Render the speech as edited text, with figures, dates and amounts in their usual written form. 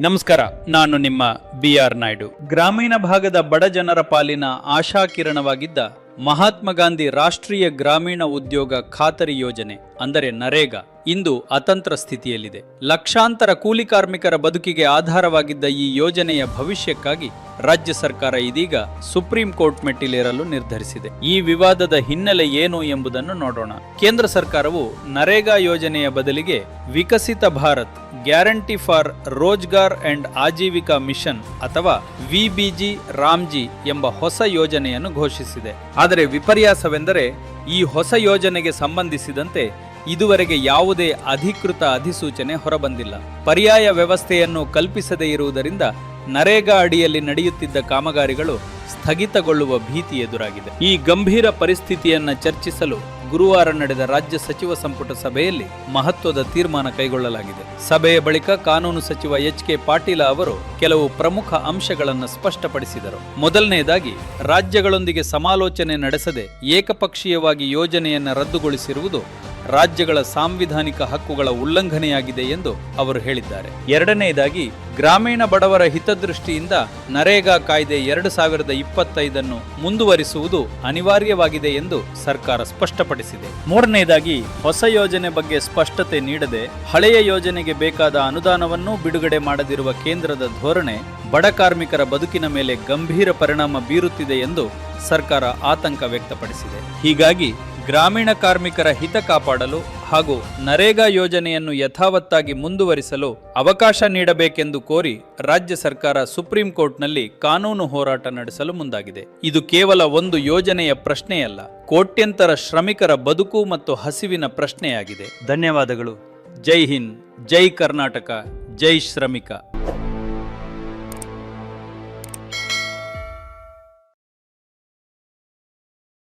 ನಮಸ್ಕಾರ, ನಾನು ನಿಮ್ಮ BR ನಾಯ್ಡು. ಗ್ರಾಮೀಣ ಭಾಗದ ಬಡ ಜನರ ಪಾಲಿನ ಆಶಾಕಿರಣವಾಗಿದ್ದ ಮಹಾತ್ಮ ಗಾಂಧಿ ರಾಷ್ಟ್ರೀಯ ಗ್ರಾಮೀಣ ಉದ್ಯೋಗ ಖಾತರಿ ಯೋಜನೆ ಅಂದರೆ ನರೇಗಾ ಇಂದು ಅತಂತ್ರ ಸ್ಥಿತಿಯಲ್ಲಿದೆ. ಲಕ್ಷಾಂತರ ಕೂಲಿ ಕಾರ್ಮಿಕರ ಬದುಕಿಗೆ ಆಧಾರವಾಗಿದ್ದ ಈ ಯೋಜನೆಯ ಭವಿಷ್ಯಕ್ಕಾಗಿ ರಾಜ್ಯ ಸರ್ಕಾರ ಇದೀಗ ಸುಪ್ರೀಂ ಕೋರ್ಟ್ ಮೆಟ್ಟಿಲೇರಲು ನಿರ್ಧರಿಸಿದೆ. ಈ ವಿವಾದದ ಹಿನ್ನೆಲೆ ಏನು ಎಂಬುದನ್ನು ನೋಡೋಣ. ಕೇಂದ್ರ ಸರ್ಕಾರವು ನರೇಗಾ ಯೋಜನೆಯ ಬದಲಿಗೆ Viksit Bharat guarantee for Rozgar and Ajeevika mission ಅಥವಾ ವಿಬಿಜಿ ರಾಮ್ಜಿ ಎಂಬ ಹೊಸ ಯೋಜನೆಯನ್ನು ಘೋಷಿಸಿದೆ. ಆದರೆ ವಿಪರ್ಯಾಸವೆಂದರೆ ಈ ಹೊಸ ಯೋಜನೆಗೆ ಸಂಬಂಧಿಸಿದಂತೆ ಇದುವರೆಗೆ ಯಾವುದೇ ಅಧಿಕೃತ ಅಧಿಸೂಚನೆ ಹೊರಬಂದಿಲ್ಲ. ಪರ್ಯಾಯ ವ್ಯವಸ್ಥೆಯನ್ನು ಕಲ್ಪಿಸದೇ ಇರುವುದರಿಂದ ನರೇಗಾ ಅಡಿಯಲ್ಲಿ ನಡೆಯುತ್ತಿದ್ದ ಕಾಮಗಾರಿಗಳು ಸ್ಥಗಿತಗೊಳ್ಳುವ ಭೀತಿ ಎದುರಾಗಿದೆ. ಈ ಗಂಭೀರ ಪರಿಸ್ಥಿತಿಯನ್ನು ಚರ್ಚಿಸಲು ಗುರುವಾರ ನಡೆದ ರಾಜ್ಯ ಸಚಿವ ಸಂಪುಟ ಸಭೆಯಲ್ಲಿ ಮಹತ್ವದ ತೀರ್ಮಾನ ಕೈಗೊಳ್ಳಲಾಗಿದೆ. ಸಭೆಯ ಬಳಿಕ ಕಾನೂನು ಸಚಿವ HK ಪಾಟೀಲ ಅವರು ಕೆಲವು ಪ್ರಮುಖ ಅಂಶಗಳನ್ನು ಸ್ಪಷ್ಟಪಡಿಸಿದರು. ಮೊದಲನೆಯದಾಗಿ, ರಾಜ್ಯಗಳೊಂದಿಗೆ ಸಮಾಲೋಚನೆ ನಡೆಸದೆ ಏಕಪಕ್ಷೀಯವಾಗಿ ಯೋಜನೆಯನ್ನು ರದ್ದುಗೊಳಿಸಿರುವುದು ರಾಜ್ಯಗಳ ಸಾಂವಿಧಾನಿಕ ಹಕ್ಕುಗಳ ಉಲ್ಲಂಘನೆಯಾಗಿದೆ ಎಂದು ಅವರು ಹೇಳಿದ್ದಾರೆ. ಎರಡನೆಯದಾಗಿ, ಗ್ರಾಮೀಣ ಬಡವರ ಹಿತದೃಷ್ಟಿಯಿಂದ ನರೇಗಾ ಕಾಯ್ದೆ 2025 ಮುಂದುವರಿಸುವುದು ಅನಿವಾರ್ಯವಾಗಿದೆ ಎಂದು ಸರ್ಕಾರ ಸ್ಪಷ್ಟಪಡಿಸಿದೆ. ಮೂರನೆಯದಾಗಿ, ಹೊಸ ಯೋಜನೆ ಬಗ್ಗೆ ಸ್ಪಷ್ಟತೆ ನೀಡದೆ ಹಳೆಯ ಯೋಜನೆಗೆ ಬೇಕಾದ ಅನುದಾನವನ್ನೂ ಬಿಡುಗಡೆ ಮಾಡದಿರುವ ಕೇಂದ್ರದ ಧೋರಣೆ ಬಡ ಕಾರ್ಮಿಕರ ಬದುಕಿನ ಮೇಲೆ ಗಂಭೀರ ಪರಿಣಾಮ ಬೀರುತ್ತಿದೆ ಎಂದು ಸರ್ಕಾರ ಆತಂಕ ವ್ಯಕ್ತಪಡಿಸಿದೆ. ಹೀಗಾಗಿ ಗ್ರಾಮೀಣ ಕಾರ್ಮಿಕರ ಹಿತ ಕಾಪಾಡಲು ಹಾಗೂ ನರೇಗಾ ಯೋಜನೆಯನ್ನು ಯಥಾವತ್ತಾಗಿ ಮುಂದುವರಿಸಲು ಅವಕಾಶ ನೀಡಬೇಕೆಂದು ಕೋರಿ ರಾಜ್ಯ ಸರ್ಕಾರ ಸುಪ್ರೀಂ ಕೋರ್ಟ್ನಲ್ಲಿ ಕಾನೂನು ಹೋರಾಟ ನಡೆಸಲು ಮುಂದಾಗಿದೆ. ಇದು ಕೇವಲ ಒಂದು ಯೋಜನೆಯ ಪ್ರಶ್ನೆಯಲ್ಲ, ಕೋಟ್ಯಂತರ ಶ್ರಮಿಕರ ಬದುಕು ಮತ್ತು ಹಸಿವಿನ ಪ್ರಶ್ನೆಯಾಗಿದೆ. ಧನ್ಯವಾದಗಳು. ಜೈ ಹಿಂದ್, ಜೈ ಕರ್ನಾಟಕ, ಜೈ ಶ್ರಮಿಕ.